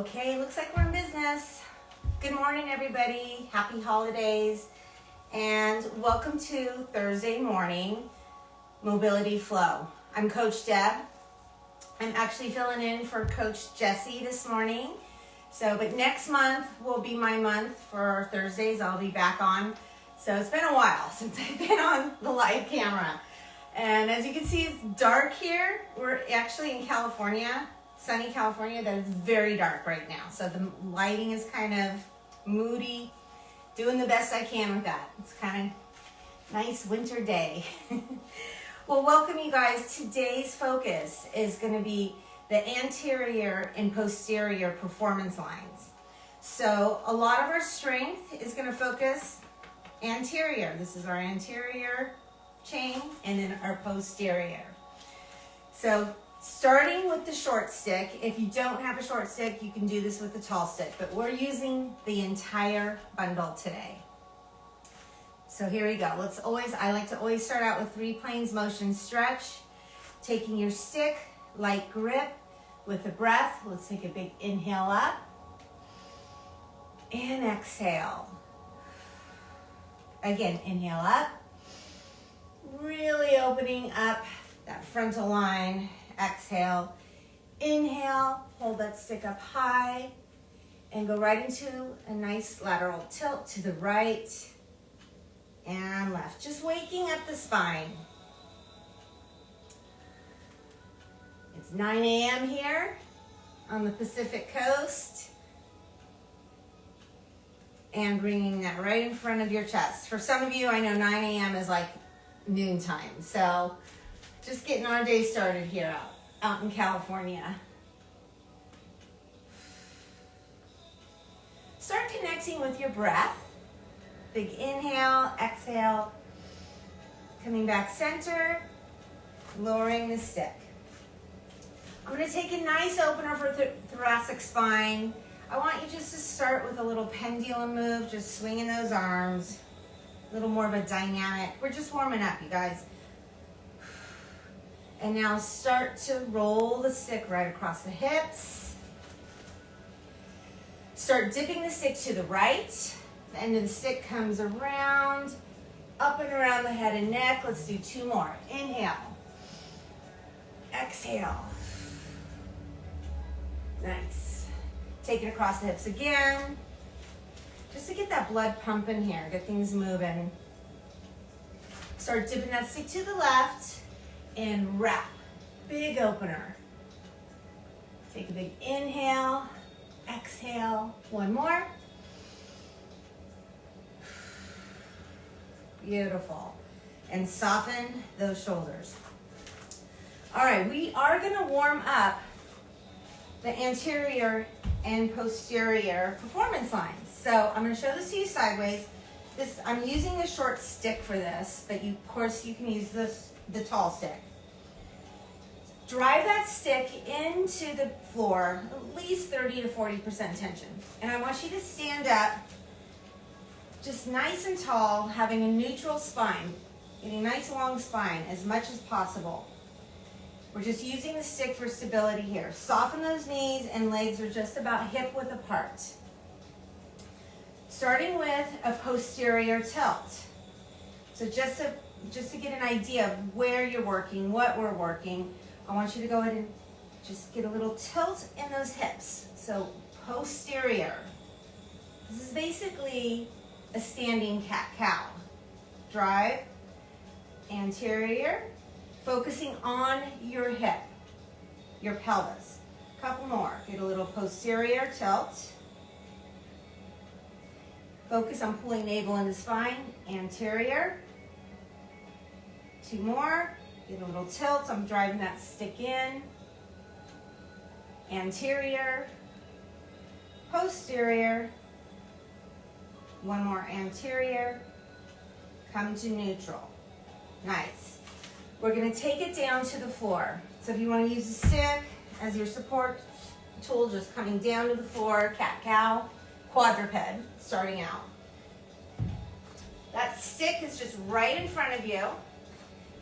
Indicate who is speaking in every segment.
Speaker 1: Okay, looks like we're in business. Good morning, everybody. Happy holidays. And welcome to Thursday morning Mobility Flow. I'm Coach Deb. I'm actually filling in for Coach Jessie this morning. But next month will be my month for Thursdays. I'll be back on. So it's been a while since I've been on the live camera. And as you can see, it's dark here. We're actually in California, sunny California, that is very dark right now. So the lighting is kind of moody. Doing the best I can with that. It's kind of nice winter day. Well, welcome you guys. Today's focus is going to be the anterior and posterior performance lines. So a lot of our strength is going to focus anterior. This is our anterior chain and then our posterior. So starting with the short stick, if you don't have a short stick, you can do this with the tall stick, but we're using the entire bundle today. So here we go. I like to always start out with 3 planes motion stretch, taking your stick, light grip with a breath. Let's take a big inhale up and exhale. Again, inhale up, really opening up that frontal line. Exhale, inhale, hold that stick up high and go right into a nice lateral tilt to the right and left. Just waking up the spine. It's 9 a.m. here on the Pacific Coast. And bringing that right in front of your chest. For some of you, I know 9 a.m. is like noontime. So just getting our day started here out in California. Start connecting with your breath. Big inhale, exhale, coming back center, lowering the stick. I'm going to take a nice opener for thoracic spine. I want you just to start with a little pendulum move, just swinging those arms, a little more of a dynamic. We're just warming up, you guys. And now start to roll the stick right across the hips. Start dipping the stick to the right. The end of the stick comes around, up and around the head and neck. Let's do 2 more. Inhale. Exhale. Nice. Take it across the hips again. Just to get that blood pumping here, get things moving. Start dipping that stick to the left and wrap. Big opener. Take a big inhale, exhale. 1 more. Beautiful. And soften those shoulders. All right, we are going to warm up the anterior and posterior performance lines. So I'm going to show this to you sideways. I'm using a short stick for this, but of course you can use the tall stick. Drive that stick into the floor, at least 30 to 40% tension. And I want you to stand up just nice and tall, having a neutral spine, getting a nice long spine as much as possible. We're just using the stick for stability here. Soften those knees and legs are just about hip width apart. Starting with a posterior tilt. So just to get an idea of where you're working, what we're working, I want you to go ahead and just get a little tilt in those hips. So posterior. This is basically a standing cat-cow. Drive, anterior, focusing on your hip, your pelvis. Couple more. Get a little posterior tilt. Focus on pulling navel into spine, anterior. 2 more. Get a little tilt. I'm driving that stick in. Anterior, posterior. 1 more anterior. Come to neutral. Nice. We're going to take it down to the floor. So if you want to use the stick as your support tool, just coming down to the floor, cat-cow, quadruped, starting out. That stick is just right in front of you.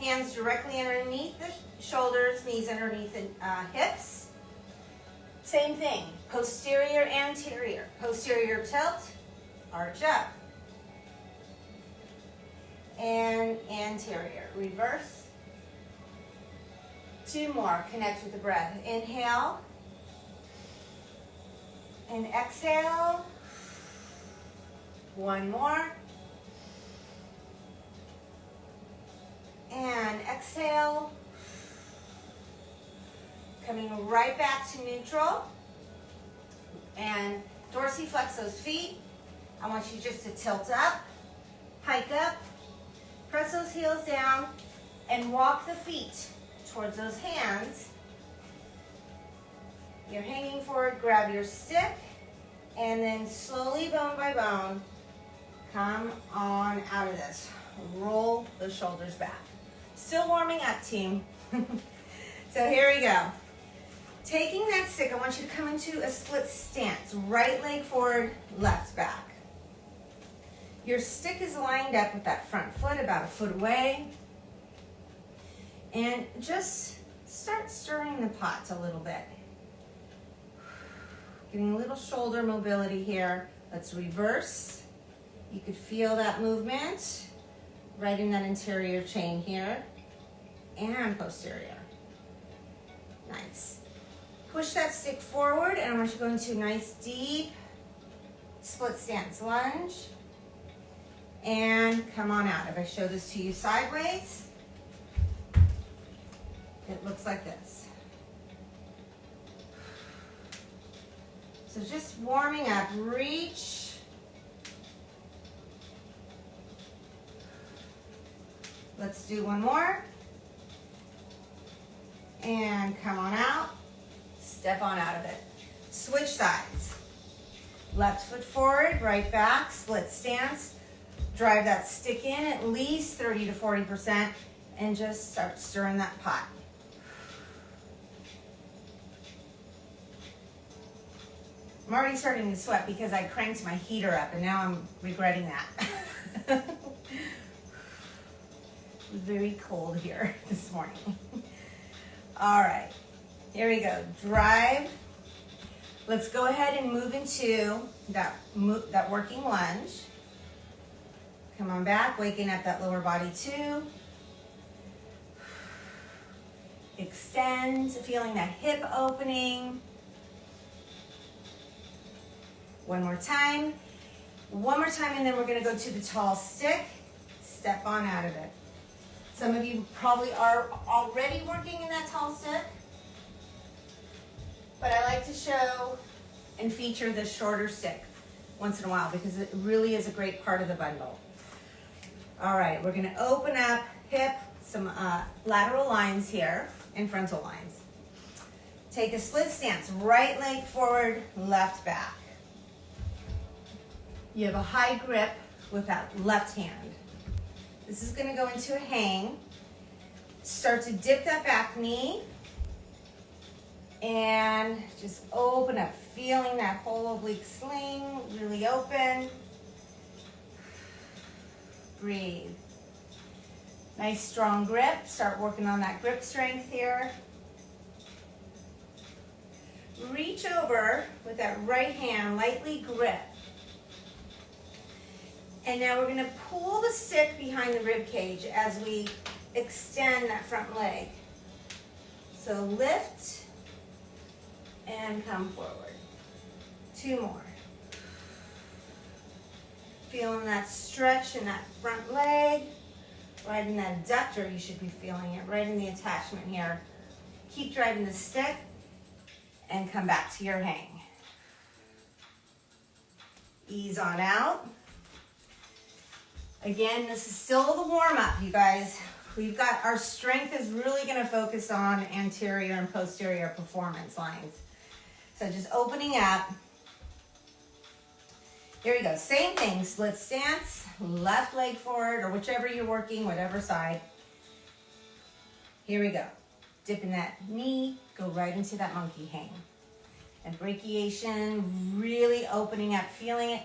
Speaker 1: Hands directly underneath the shoulders, knees underneath the hips. Same thing, posterior, anterior. Posterior tilt, arch up. And anterior, reverse. 2 more, connect with the breath. Inhale. And exhale. 1 more. And exhale. Coming right back to neutral. And dorsiflex those feet. I want you just to tilt up, hike up, press those heels down, and walk the feet towards those hands. You're hanging forward, grab your stick, and then slowly, bone by bone, come on out of this. Roll the shoulders back. Still warming up, team. So here we go. Taking that stick, I want you to come into a split stance. Right leg forward, left back. Your stick is lined up with that front foot about a foot away. And just start stirring the pots a little bit. Getting a little shoulder mobility here. Let's reverse. You could feel that movement right in that anterior chain here and posterior. Nice. Push that stick forward, and I want you to go into a nice deep split stance lunge. And come on out. If I show this to you sideways, it looks like this. So just warming up, reach. Let's do 1 more. And come on out. Step on out of it. Switch sides. Left foot forward, right back, split stance. Drive that stick in at least 30 to 40% and just start stirring that pot. I'm already starting to sweat because I cranked my heater up and now I'm regretting that. It was very cold here this morning. All right, here we go. Drive. Let's go ahead and move into that working lunge. Come on back, waking up that lower body too. Extend, feeling that hip opening. 1 more time. 1 more time, and then we're gonna go to the tall stick. Step on out of it. Some of you probably are already working in that tall stick, but I like to show and feature the shorter stick once in a while because it really is a great part of the bundle. All right, we're gonna open up hip, some lateral lines here and frontal lines. Take a split stance, right leg forward, left back. You have a high grip with that left hand. This is gonna go into a hang. Start to dip that back knee and just open up, feeling that whole oblique sling really open. Breathe. Nice strong grip. Start working on that grip strength here. Reach over with that right hand, lightly grip. And now we're gonna pull the stick behind the rib cage as we extend that front leg. So lift and come forward. 2 more. Feeling that stretch in that front leg, right in that adductor, you should be feeling it, right in the attachment here. Keep driving the stick and come back to your hang. Ease on out. Again, this is still the warm-up, you guys. We've got, our strength is really gonna focus on anterior and posterior performance lines. So just opening up. Here we go, same thing, split stance, left leg forward, or whichever you're working, whatever side. Here we go. Dipping that knee, go right into that monkey hang. And brachiation, really opening up, feeling it.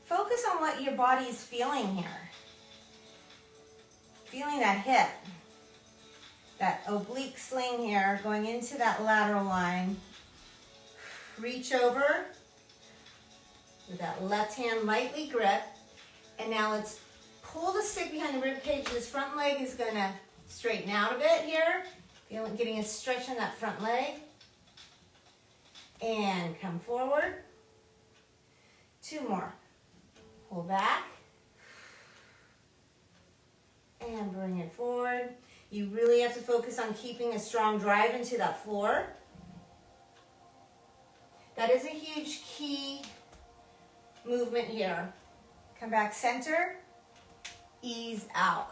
Speaker 1: Focus on what your body is feeling here. Feeling that hip, that oblique sling here, going into that lateral line. reach over with that left hand lightly grip. And now let's pull the stick behind the rib cage. This front leg is gonna straighten out a bit here. Getting a stretch on that front leg. And come forward. 2 more. Pull back. And bring it forward. You really have to focus on keeping a strong drive into that floor. That is a huge key movement here. Come back center, ease out.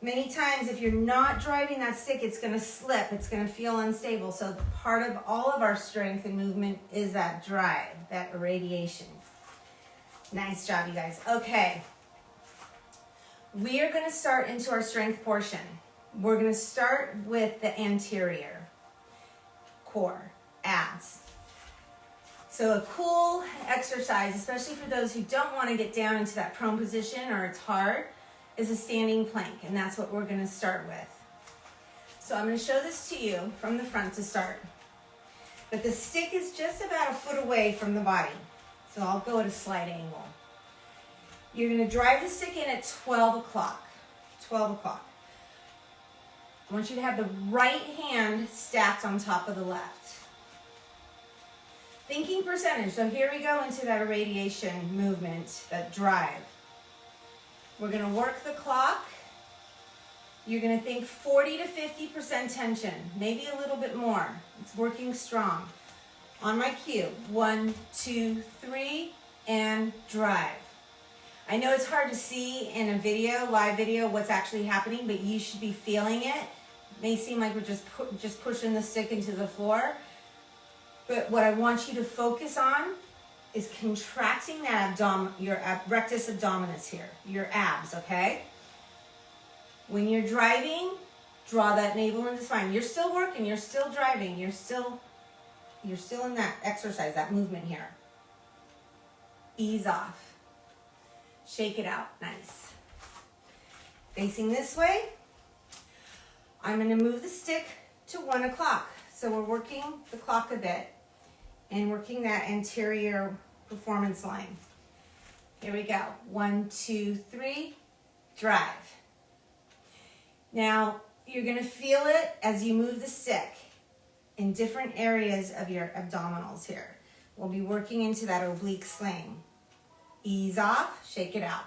Speaker 1: Many times if you're not driving that stick, it's gonna slip, it's gonna feel unstable. So part of all of our strength and movement is that drive, that irradiation. Nice job, you guys. Okay. We are gonna start into our strength portion. We're gonna start with the anterior core, abs. So a cool exercise, especially for those who don't want to get down into that prone position or it's hard, is a standing plank, and that's what we're going to start with. So I'm going to show this to you from the front to start. But the stick is just about 1 foot away from the body. So I'll go at a slight angle. You're going to drive the stick in at 12 o'clock. 12 o'clock. I want you to have the right hand stacked on top of the left. Thinking percentage, so here we go into that irradiation movement, that drive. We're gonna work the clock. You're gonna think 40 to 50% tension, maybe a little bit more. It's working strong. On my cue, 1, 2, 3, and drive. I know it's hard to see in a video, live video, what's actually happening, but you should be feeling it. It may seem like we're just pushing the stick into the floor. But what I want you to focus on is contracting that your rectus abdominis here, your abs, okay? When you're driving, draw that navel into spine. You're still working, you're still driving, you're still in that exercise, that movement here. Ease off. Shake it out, nice. Facing this way, I'm gonna move the stick to 1 o'clock. So we're working the clock a bit and working that anterior performance line. Here we go. 1, 2, 3, drive. Now, you're gonna feel it as you move the stick in different areas of your abdominals here. We'll be working into that oblique sling. Ease off, shake it out.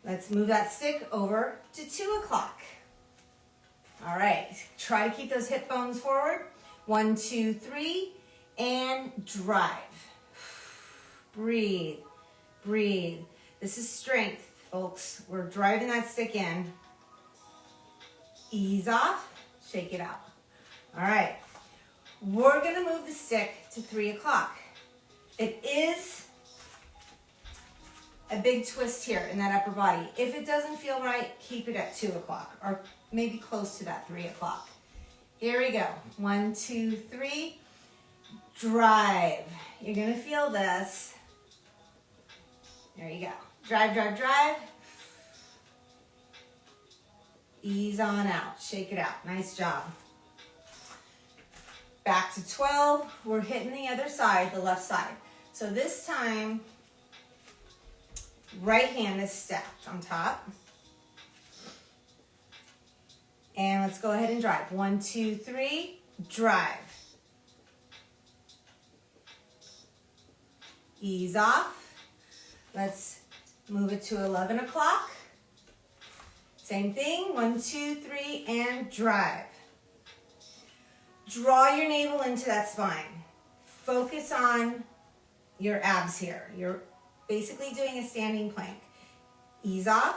Speaker 1: Let's move that stick over to 2 o'clock. All right, try to keep those hip bones forward. 1, 2, 3, and drive. Breathe, breathe. This is strength, folks. We're driving that stick in. Ease off, shake it out. All right, we're gonna move the stick to 3 o'clock. It is a big twist here in that upper body. If it doesn't feel right, keep it at 2 o'clock or maybe close to that 3 o'clock. Here we go. 1, 2, 3, drive. You're gonna feel this. There you go. Drive, drive, drive. Ease on out, shake it out. Nice job. Back to 12, we're hitting the other side, the left side. So this time, right hand is stacked on top. And let's go ahead and drive. 1, 2, 3, drive. Ease off. Let's move it to 11 o'clock. Same thing, 1, 2, 3, and drive. Draw your navel into that spine. Focus on your abs here. You're basically doing a standing plank. Ease off.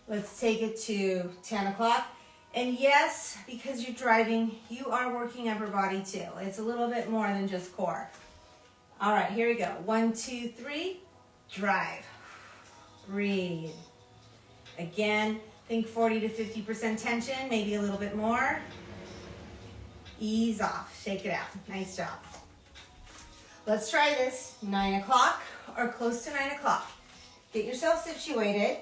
Speaker 1: Let's take it to 10 o'clock. And yes, because you're driving, you are working upper body too. It's a little bit more than just core. All right, here we go. 1, 2, 3, drive. Breathe. Again, think 40 to 50% tension, maybe a little bit more. Ease off, shake it out. Nice job. Let's try this, 9 o'clock or close to 9 o'clock. Get yourself situated,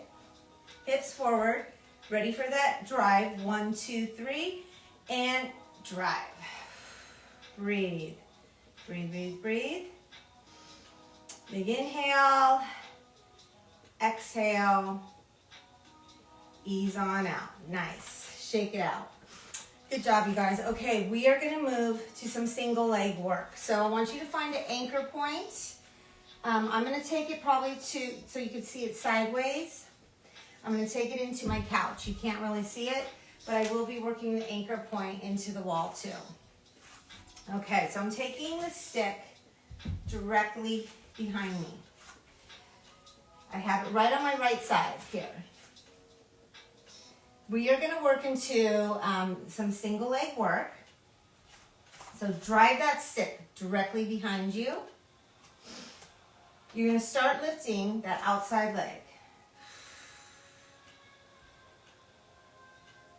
Speaker 1: hips forward, ready for that drive. 1, 2, 3, and drive. Breathe. Breathe, breathe, breathe. Big inhale. Exhale. Ease on out. Nice. Shake it out. Good job, you guys. Okay, we are going to move to some single leg work. So I want you to find an anchor point. I'm going to take it probably so you can see it sideways. I'm going to take it into my couch. You can't really see it, but I will be working the anchor point into the wall too. Okay, so I'm taking the stick directly behind me. I have it right on my right side here. We are going to work into some single leg work. So drive that stick directly behind you. You're going to start lifting that outside leg.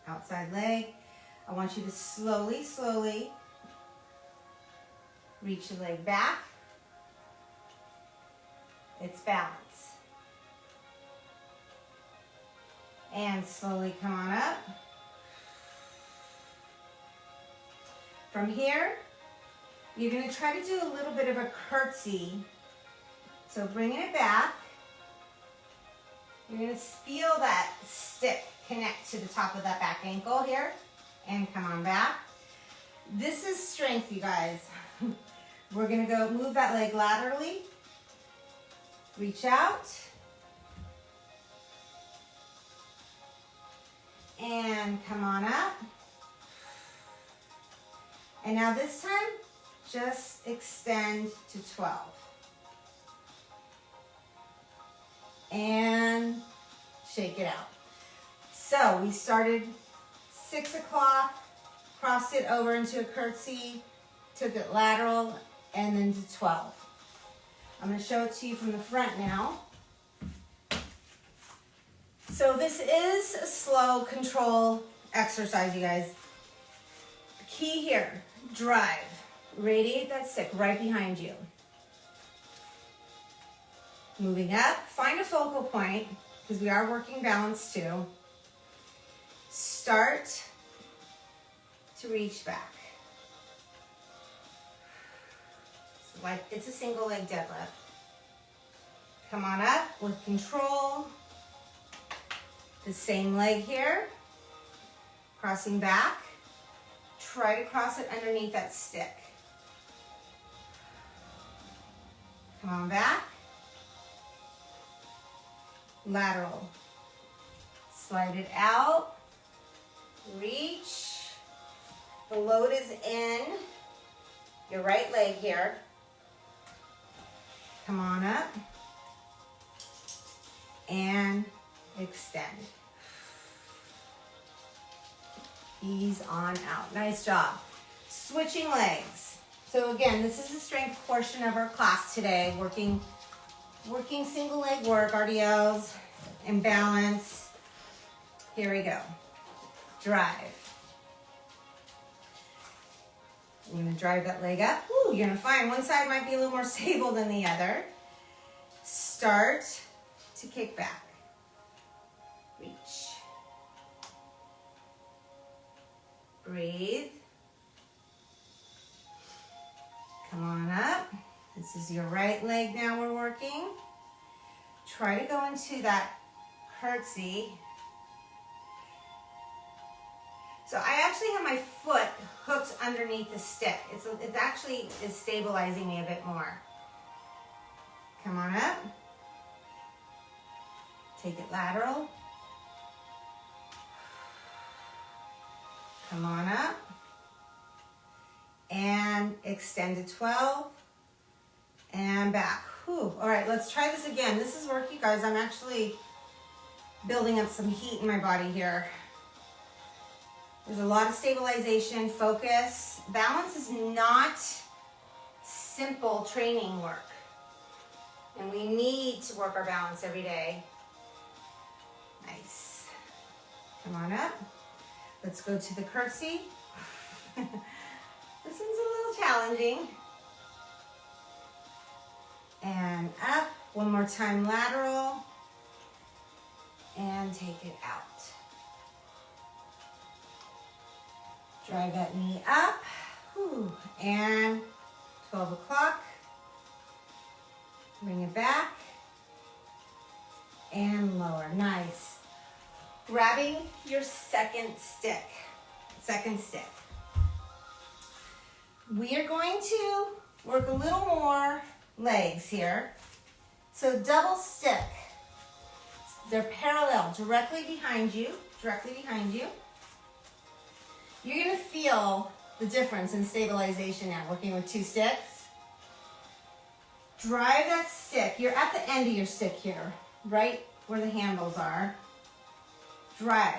Speaker 1: Outside leg. I want you to slowly, slowly reach the leg back. It's balance. And slowly come on up. From here, you're going to try to do a little bit of a curtsy. So bringing it back, you're going to feel that stick connect to the top of that back ankle here. And come on back. This is strength, you guys. We're going to go move that leg laterally. Reach out. And come on up. And now this time, just extend to 12. And shake it out. So we started 6 o'clock, crossed it over into a curtsy, took it lateral, and then to 12. I'm going to show it to you from the front now. So this is a slow control exercise, you guys. The key here, drive. Radiate that stick right behind you. Moving up, find a focal point, because we are working balance too. Start to reach back. Like it's a single leg deadlift. Come on up with control. The same leg here. Crossing back. Try to cross it underneath that stick. Come on back. Lateral. Slide it out. Reach. The load is in your right leg here. Come on up. And extend. Ease on out. Nice job. Switching legs. So again, this is the strength portion of our class today. Working single leg work, RDLs, and balance. Here we go. Drive. I'm going to drive that leg up. Ooh, you're going to find one side might be a little more stable than the other. Start to kick back. Reach. Breathe. Come on up. This is your right leg now we're working. Try to go into that curtsy. So I actually have my foot hooked underneath the stick. It actually is stabilizing me a bit more. Come on up. Take it lateral. Come on up. And extend to 12. And back. Whew. All right, let's try this again. This is work, you guys. I'm actually building up some heat in my body here. There's a lot of stabilization, focus. Balance is not simple training work. And we need to work our balance every day. Nice. Come on up. Let's go to the curtsy. This one's a little challenging. And up. One more time, lateral. And take it out. Drive that knee up. Whew. And 12 o'clock. Bring it back. And lower. Nice. Grabbing your second stick. Second stick. We are going to work a little more legs here. So double stick. They're parallel, directly behind you. Directly behind you. You're going to feel the difference in stabilization now, working with two sticks. Drive that stick. You're at the end of your stick here, right where the handles are. Drive.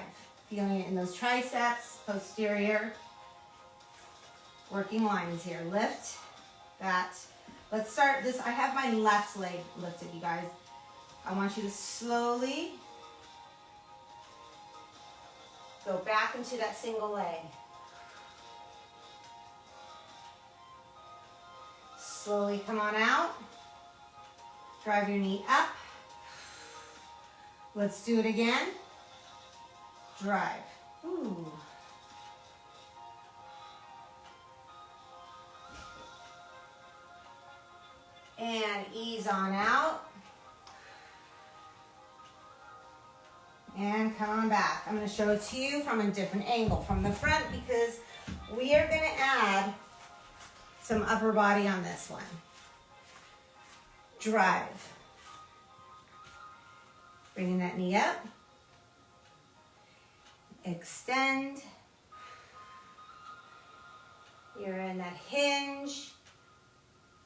Speaker 1: Feeling it in those triceps, posterior. Working lines here. Lift that. Let's start this. I have my left leg lifted, you guys. I want you to slowly go back into that single leg. Slowly come on out. Drive your knee up. Let's do it again. Drive. Ooh. And ease on out. And come on back. I'm going to show it to you from a different angle, from the front, because we are going to add some upper body on this one. Drive. Bringing that knee up. Extend. You're in that hinge.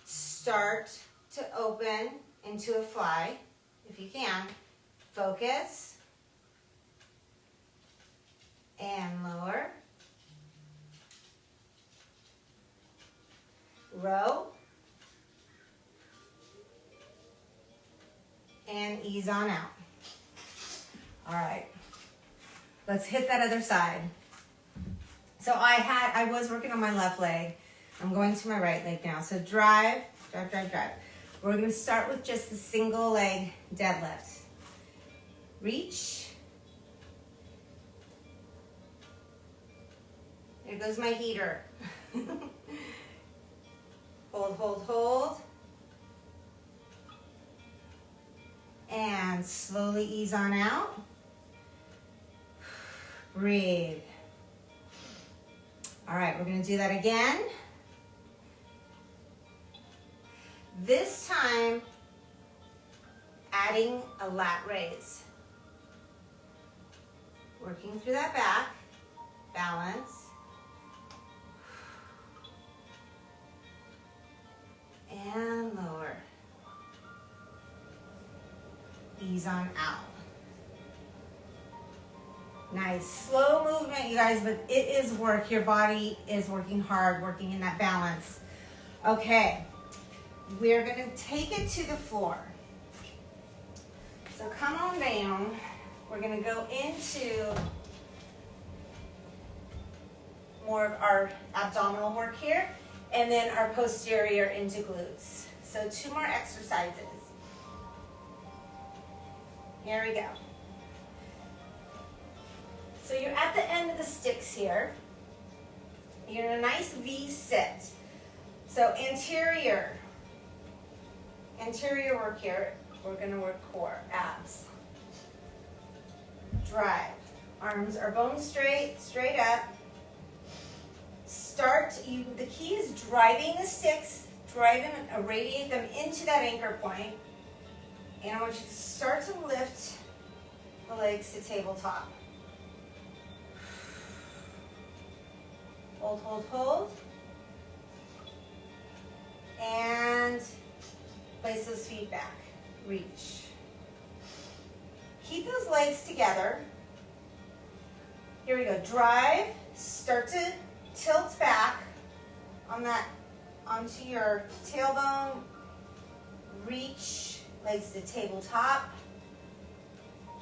Speaker 1: Start to open into a fly, if you can. Focus. And lower. Row. And ease on out. All right. Let's hit that other side. So I was working on my left leg. I'm going to my right leg now. So drive, drive, drive, drive. We're going to start with just the single leg deadlift. Reach. There goes my heater. Hold, hold, hold. And slowly ease on out. Breathe. All right, we're going to do that again. This time, adding a lat raise. Working through that back. Balance. And lower. Ease on out. Nice. Slow movement, you guys, but it is work. Your body is working hard, working in that balance. Okay. We're going to take it to the floor. So come on down. We're going to go into more of our abdominal work here, and then our posterior into glutes. So 2 more exercises. Here we go. So you're at the end of the sticks here. You're in a nice V sit. So anterior work here. We're going to work core, abs. Drive. Arms are bone straight, straight up. The key is driving the sticks, radiate them into that anchor point. And I want you to start to lift the legs to tabletop. Hold, hold, hold. And place those feet back. Reach. Keep those legs together. Here we go. Drive. Start to tilt back onto your tailbone. Reach. Legs to tabletop.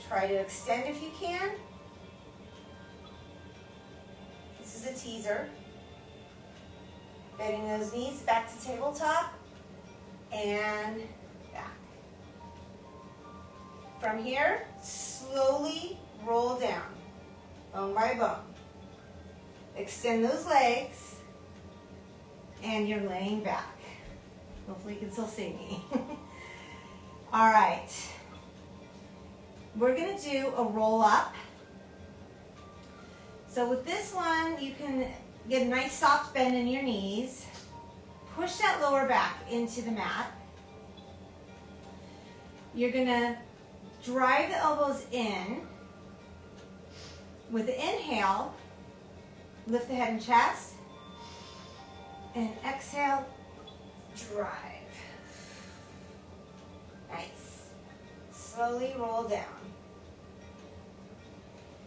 Speaker 1: Try to extend if you can. This is a teaser. Bending those knees back to tabletop and back. From here, slowly roll down, bone by bone. Extend those legs. and you're laying back. Hopefully you can still see me. All right. We're gonna do a roll up. So with this one, you can get a nice soft bend in your knees. Push that lower back into the mat. You're gonna drive the elbows in. With the inhale, lift the head and chest. And exhale, drive. Nice. Slowly roll down.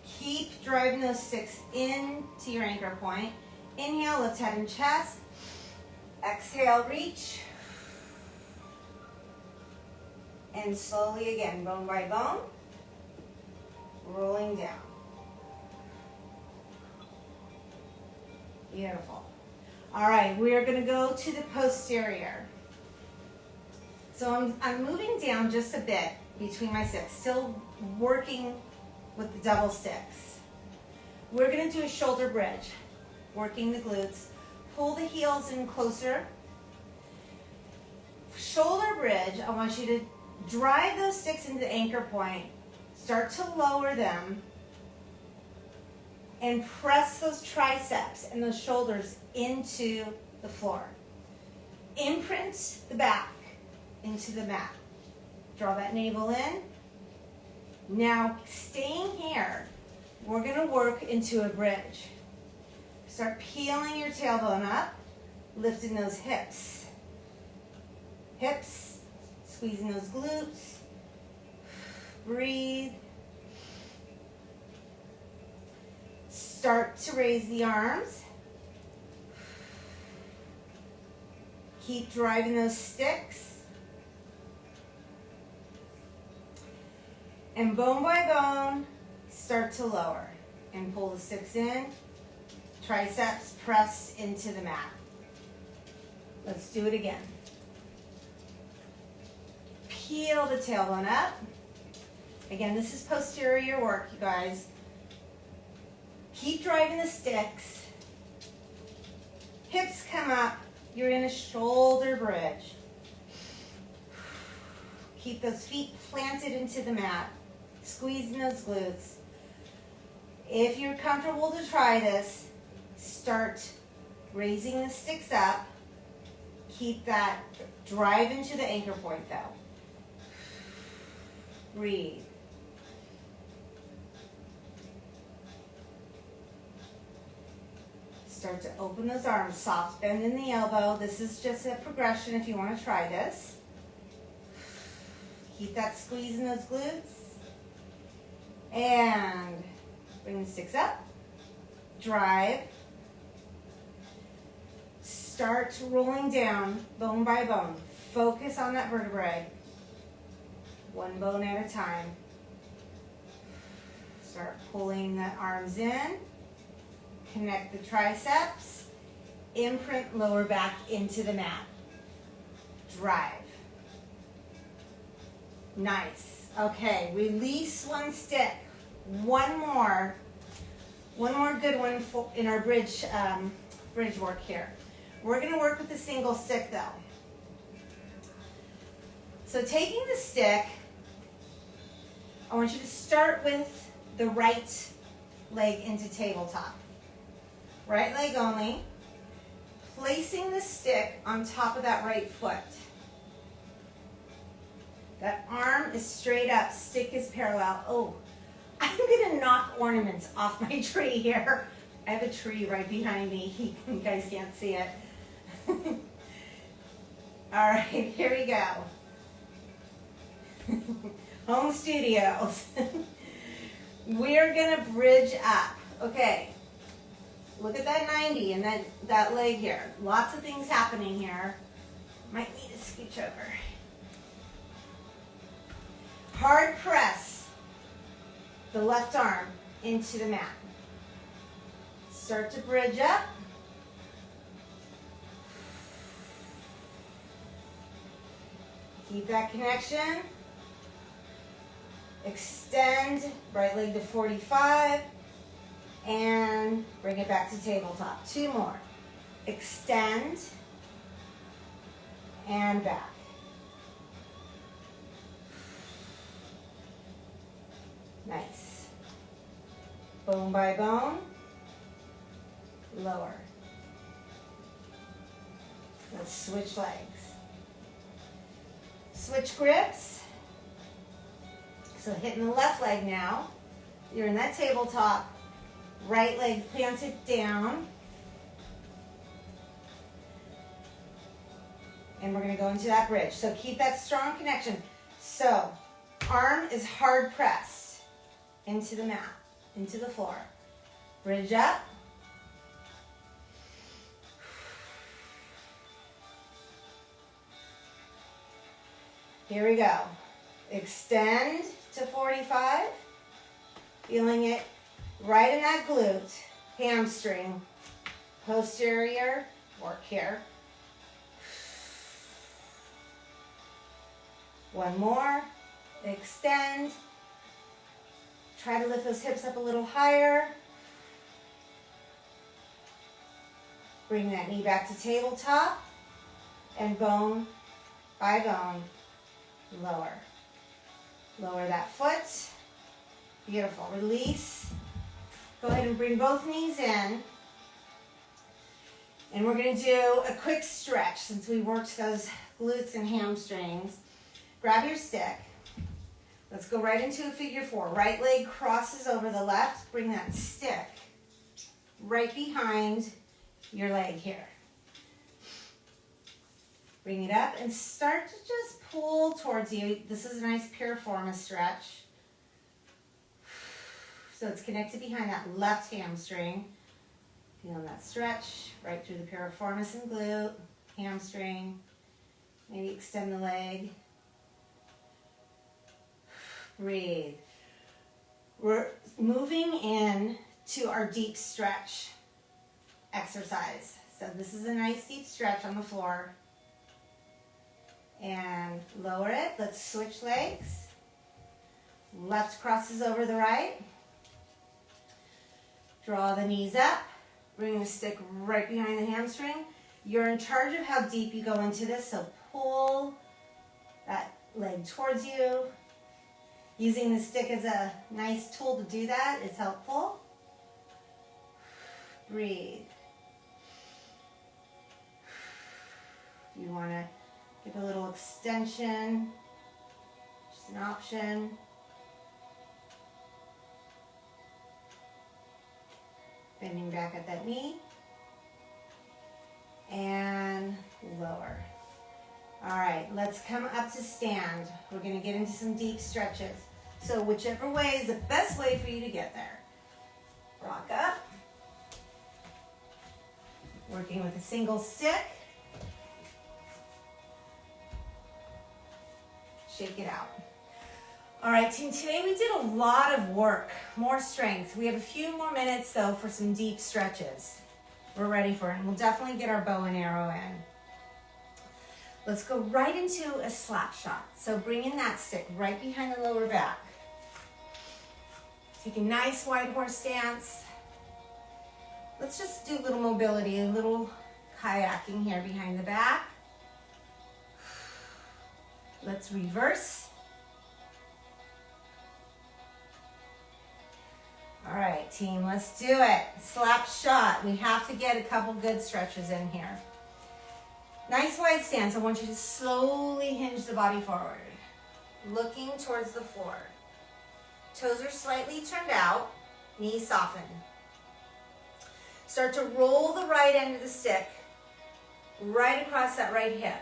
Speaker 1: Keep driving those sticks into your anchor point. Inhale, lift head and chest. Exhale, reach. And slowly again, bone by bone, rolling down. Beautiful. All right, we are gonna go to the posterior. So I'm moving down just a bit between my sticks, still working with the double sticks. We're gonna do a shoulder bridge, working the glutes. Pull the heels in closer. Shoulder bridge, I want you to drive those sticks into the anchor point. Start to lower them and press those triceps and those shoulders into the floor. Imprint the back into the mat. Draw that navel in. Now, staying here, we're gonna work into a bridge. Start peeling your tailbone up, lifting those hips. Hips, squeezing those glutes. Breathe. Start to raise the arms. Keep driving those sticks. And bone by bone, start to lower and pull the sticks in. Triceps pressed into the mat. Let's do it again. Peel the tailbone up. Again, this is posterior work, you guys. Keep driving the sticks. Hips come up. You're in a shoulder bridge. Keep those feet planted into the mat. Squeezing those glutes. If you're comfortable to try this, start raising the sticks up. Keep that drive into the anchor point though. Breathe. Start to open those arms, soft bend in the elbow. This is just a progression if you want to try this. Keep that squeeze in those glutes. And bring the sticks up. Drive. Start rolling down bone by bone. Focus on that vertebrae. One bone at a time. Start pulling the arms in. Connect the triceps. Imprint lower back into the mat. Drive. Nice. Okay, release one stick. One more good one in our bridge work here. We're going to work with the single stick though. So taking the stick, I want you to start with the right leg into tabletop. Right leg only. Placing the stick on top of that right foot. That arm is straight up, stick is parallel. Oh, I'm gonna knock ornaments off my tree here. I have a tree right behind me. You guys can't see it. All right, here we go. Home studios. We're gonna bridge up. Okay, look at that 90 and then that leg here. Lots of things happening here. Might need to scooch over. Hard press the left arm into the mat. Start to bridge up. Keep that connection. Extend right leg to 45 and bring it back to tabletop. Two more. Extend and back. Nice. Bone by bone, lower. Let's switch legs. Switch grips. So hitting the left leg now. You're in that tabletop. Right leg planted down. And we're going to go into that bridge. So keep that strong connection. So arm is hard pressed into the mat, into the floor. Bridge up. Here we go. Extend to 45. Feeling it right in that glute, hamstring, posterior, work here. One more, extend. Try to lift those hips up a little higher. Bring that knee back to tabletop and bone by bone, lower. Lower that foot. Beautiful. Release. Go ahead and bring both knees in. And we're going to do a quick stretch since we worked those glutes and hamstrings. Grab your stick. Let's go right into a figure four. Right leg crosses over the left. Bring that stick right behind your leg here. Bring it up and start to just pull towards you. This is a nice piriformis stretch. So it's connected behind that left hamstring. Feeling that stretch right through the piriformis and glute, hamstring. Maybe extend the leg. Breathe. We're moving in to our deep stretch exercise. So this is a nice deep stretch on the floor. And lower it. Let's switch legs. Left crosses over the right. Draw the knees up. Bring the stick right behind the hamstring. You're in charge of how deep you go into this, so pull that leg towards you. Using the stick as a nice tool to do that is helpful. Breathe. If you want to get a little extension, just an option. Bending back at that knee. And lower. All right, let's come up to stand. We're going to get into some deep stretches. So whichever way is the best way for you to get there. Rock up. Working with a single stick. Shake it out. All right, team, today we did a lot of work, more strength. We have a few more minutes, though, for some deep stretches. We're ready for it, and we'll definitely get our bow and arrow in. Let's go right into a slap shot. So bring in that stick right behind the lower back. Take a nice wide horse stance. Let's just do a little mobility, a little kayaking here behind the back. Let's reverse. All right, team, let's do it. Slap shot. We have to get a couple good stretches in here. Nice wide stance. I want you to slowly hinge the body forward, looking towards the floor. Toes are slightly turned out, knees soften. Start to roll the right end of the stick right across that right hip.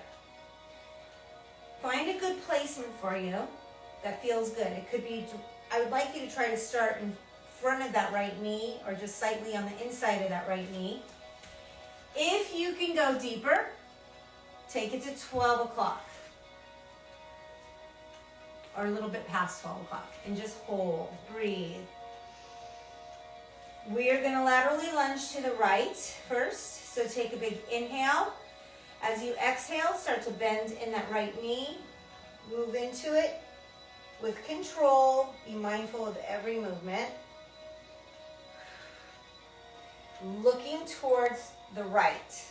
Speaker 1: Find a good placement for you that feels good. It could be, I would like you to try to start in front of that right knee or just slightly on the inside of that right knee. If you can go deeper, take it to 12 o'clock or a little bit past 12 o'clock and just hold, breathe. We are going to laterally lunge to the right first. So take a big inhale. As you exhale, start to bend in that right knee. Move into it with control. Be mindful of every movement. Looking towards the right.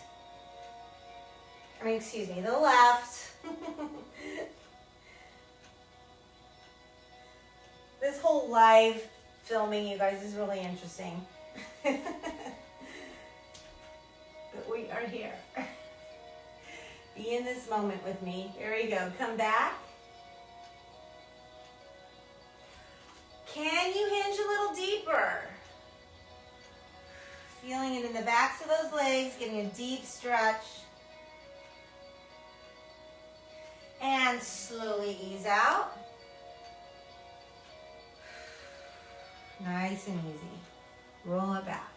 Speaker 1: excuse me, the left. This whole live filming, you guys, is really interesting. But we are here. Be in this moment with me. Here we go. Come back. Can you hinge a little deeper? Feeling it in the backs of those legs, getting a deep stretch. And slowly ease out. Nice and easy. Roll it back.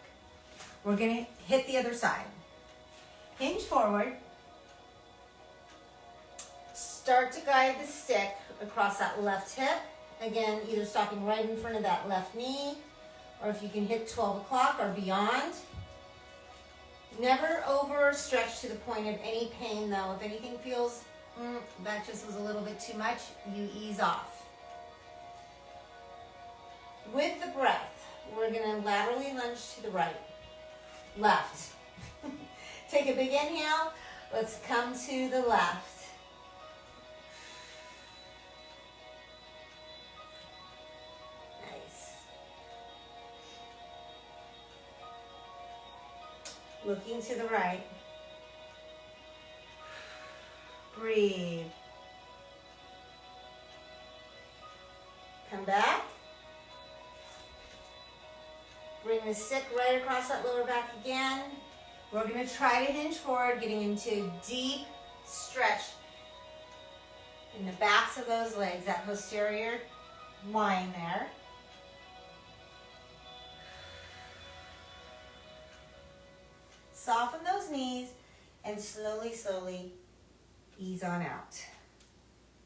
Speaker 1: We're going to hit the other side. Hinge forward. Start to guide the stick across that left hip. Again, either stopping right in front of that left knee, or if you can hit 12 o'clock or beyond. Never overstretch to the point of any pain though. If anything feels, that just was a little bit too much, you ease off. With the breath, we're going to laterally lunge to the right, left. Take a big inhale. Let's come to the left. Nice. Looking to the right. Breathe. Come back. Bring the stick right across that lower back again. We're going to try to hinge forward, getting into deep stretch in the backs of those legs, that posterior line there. Soften those knees and slowly, slowly ease on out.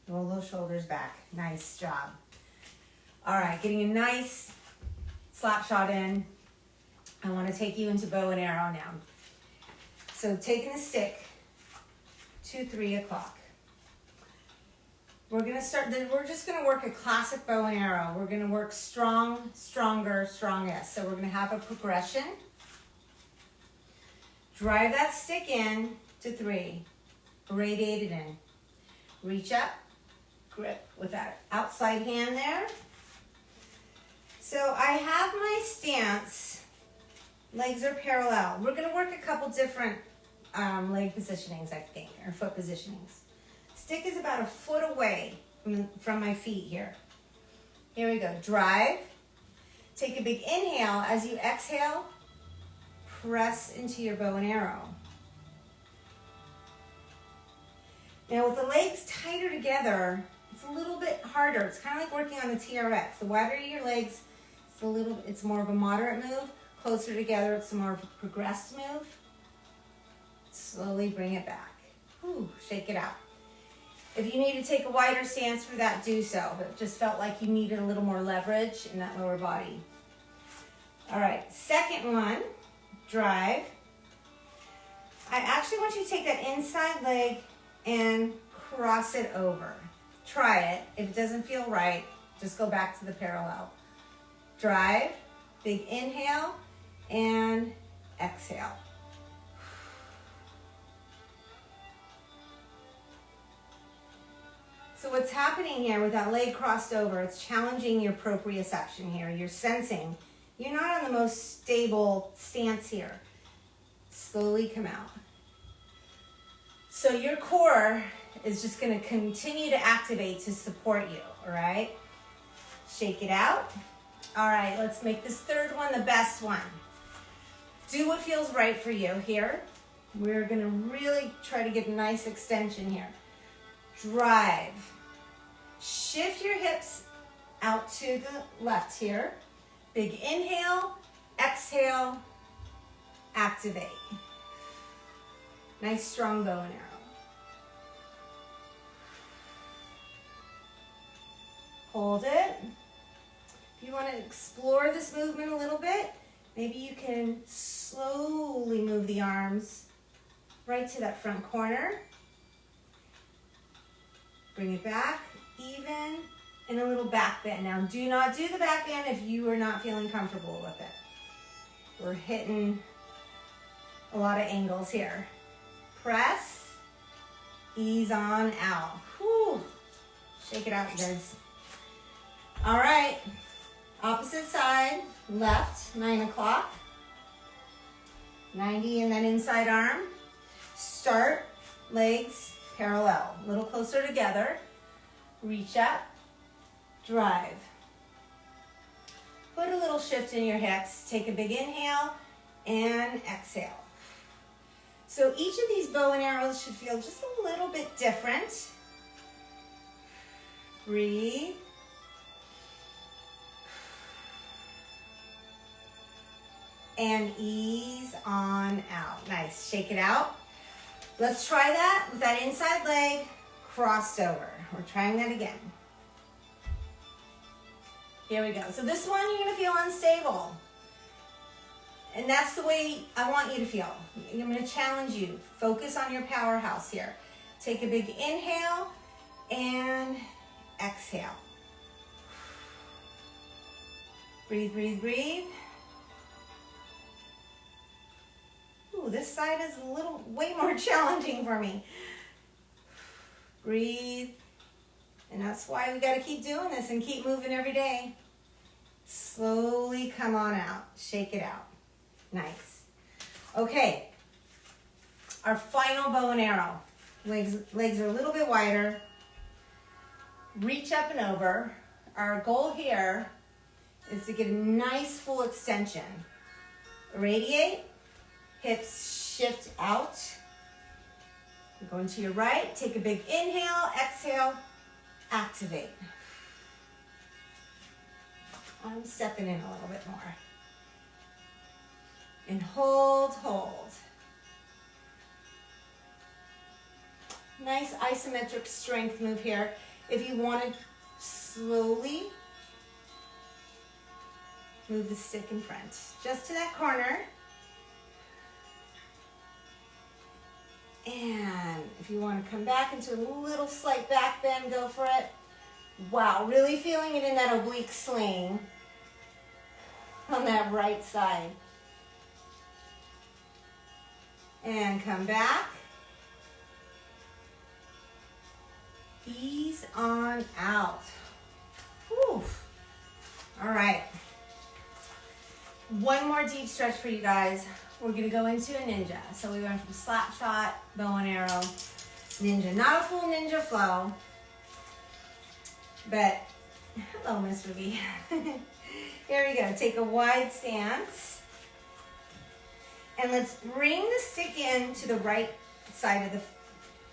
Speaker 1: Roll those shoulders back. Nice job. All right, getting a nice slap shot in. I want to take you into bow and arrow now. So taking the stick to 3 o'clock. We're going to start, we're just going to work a classic bow and arrow. We're going to work strong, stronger, strongest. So we're going to have a progression. Drive that stick in to 3. Radiate it in. Reach up, grip with that outside hand there. So I have my stance, legs are parallel. We're going to work a couple different leg positionings, I think, or foot positionings. Stick is about a foot away from my feet here. Here we go. Drive. Take a big inhale. As you exhale, press into your bow and arrow. Now with the legs tighter together, it's a little bit harder. It's kind of like working on the TRX. The wider your legs, it's more of a moderate move. Closer together, it's more of a progressed move. Slowly bring it back. Whew, shake it out. If you need to take a wider stance for that, do so. But it just felt like you needed a little more leverage in that lower body. All right, second one, drive. I actually want you to take that inside leg and cross it over. Try it. If it doesn't feel right, just go back to the parallel. Drive, big inhale, and exhale. So what's happening here with that leg crossed over, it's challenging your proprioception here. You're sensing you're not on the most stable stance here. Slowly come out. So your core is just going to continue to activate to support you, all right? Shake it out. All right, let's make this third one the best one. Do what feels right for you here. We're going to really try to get a nice extension here. Drive. Shift your hips out to the left here. Big inhale, exhale, activate. Nice strong bow and arrow. Hold it. If you want to explore this movement a little bit, maybe you can slowly move the arms right to that front corner. Bring it back, even, and a little back bend. Now, do not do the back bend if you are not feeling comfortable with it. We're hitting a lot of angles here. Press, Ease on out. Whew. Shake it out, guys. All right. Opposite side, left, 9 o'clock. 90 and then inside arm. Start, legs parallel, a little closer together. Reach up, drive. Put a little shift in your hips. Take a big inhale and exhale. So each of these bow and arrows should feel just a little bit different. Breathe. And ease on out. Nice, shake it out. Let's try that with that inside leg crossed over. We're trying that again. Here we go. So this one, you're gonna feel unstable. And that's the way I want you to feel. I'm gonna challenge you. Focus on your powerhouse here. Take a big inhale and exhale. Breathe, breathe, breathe. Ooh, this side is way more challenging for me. Breathe. And that's why we gotta keep doing this and keep moving every day. Slowly come on out. Shake it out. Nice. Okay. Our final bow and arrow. Legs are a little bit wider. Reach up and over. Our goal here is to get a nice full extension. Radiate. Hips shift out. You're going to your right. Take a big inhale. Exhale. Activate. I'm stepping in a little bit more. And hold, hold. Nice isometric strength move here. If you want to slowly move the stick in front, just to that corner. And if you want to come back into a little slight back bend, go for it. Wow, really feeling it in that oblique sling on that right side. And come back. Ease on out. Whew. All right. One more deep stretch for you guys. We're gonna go into a ninja. So we went from slap shot, bow and arrow, ninja. Not a full ninja flow, but hello, Mr. B. Here we go. Take a wide stance. And let's bring the stick in to the right side of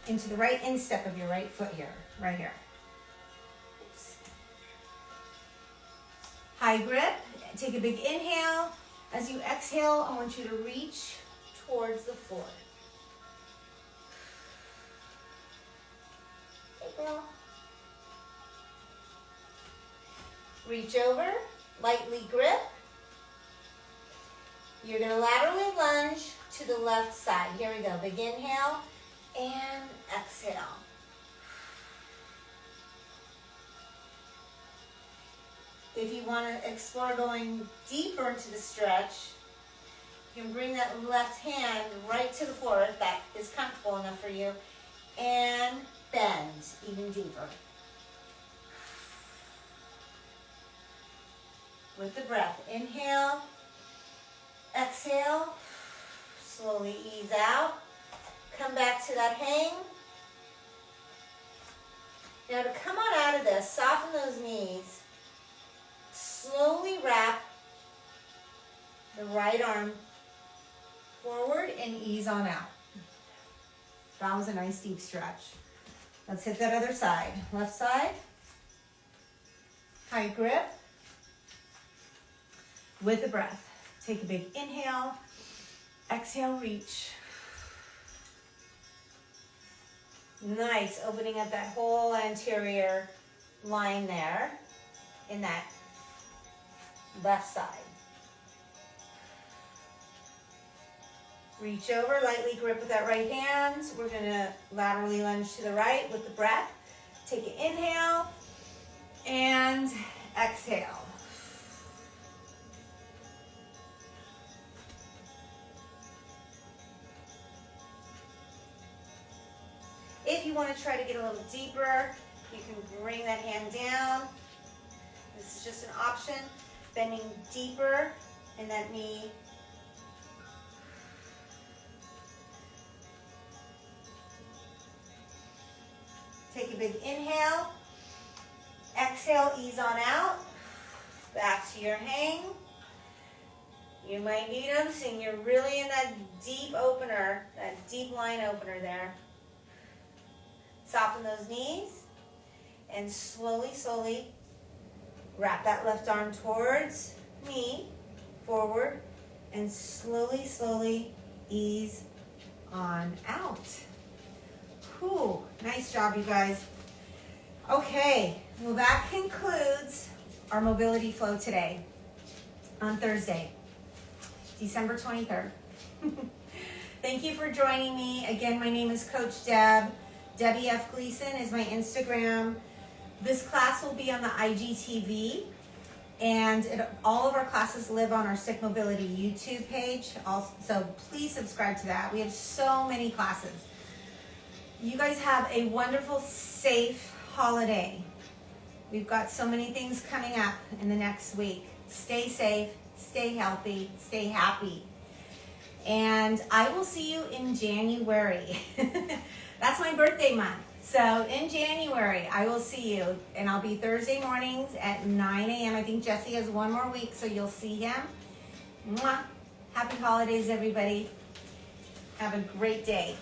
Speaker 1: into the right instep of your right foot here, right here. Oops. High grip. Take a big inhale. As you exhale, I want you to reach towards the floor. Hey, girl. Reach over, lightly grip. You're going to laterally lunge to the left side. Here we go. Big inhale and exhale. If you want to explore going deeper into the stretch, you can bring that left hand right to the floor if that is comfortable enough for you, and bend even deeper. With the breath, inhale, exhale, slowly ease out. Come back to that hang. Now to come on out of this, soften those knees. Slowly wrap the right arm forward and ease on out. That was a nice deep stretch. Let's hit that other side. Left side. High grip. With the breath. Take a big inhale. Exhale, reach. Nice, opening up that whole anterior line there in that left side. Reach over, lightly grip with that right hand. We're gonna laterally lunge to the right with the breath. Take an inhale and exhale. If if you want to try to get a little deeper, you can bring that hand down. This is just an option. Bending deeper in that knee. Take a big inhale. Exhale, ease on out. Back to your hang. You might be noticing you're really in that deep opener, that deep line opener there. Soften those knees and slowly, slowly wrap that left arm towards me, forward, and slowly, slowly ease on out. Whew, nice job, you guys. Okay, well that concludes our mobility flow today on Thursday, December 23rd. Thank you for joining me. Again, my name is Coach Deb. Debbie F. Gleeson is my Instagram. This class will be on the IGTV, and all of our classes live on our Stick Mobility YouTube page. So please subscribe to that. We have so many classes. You guys have a wonderful, safe holiday. We've got so many things coming up in the next week. Stay safe, stay healthy, stay happy. And I will see you in January. That's my birthday month. So in January, I will see you. And I'll be Thursday mornings at 9 a.m. I think Jesse has one more week, so you'll see him. Mwah. Happy holidays, everybody. Have a great day.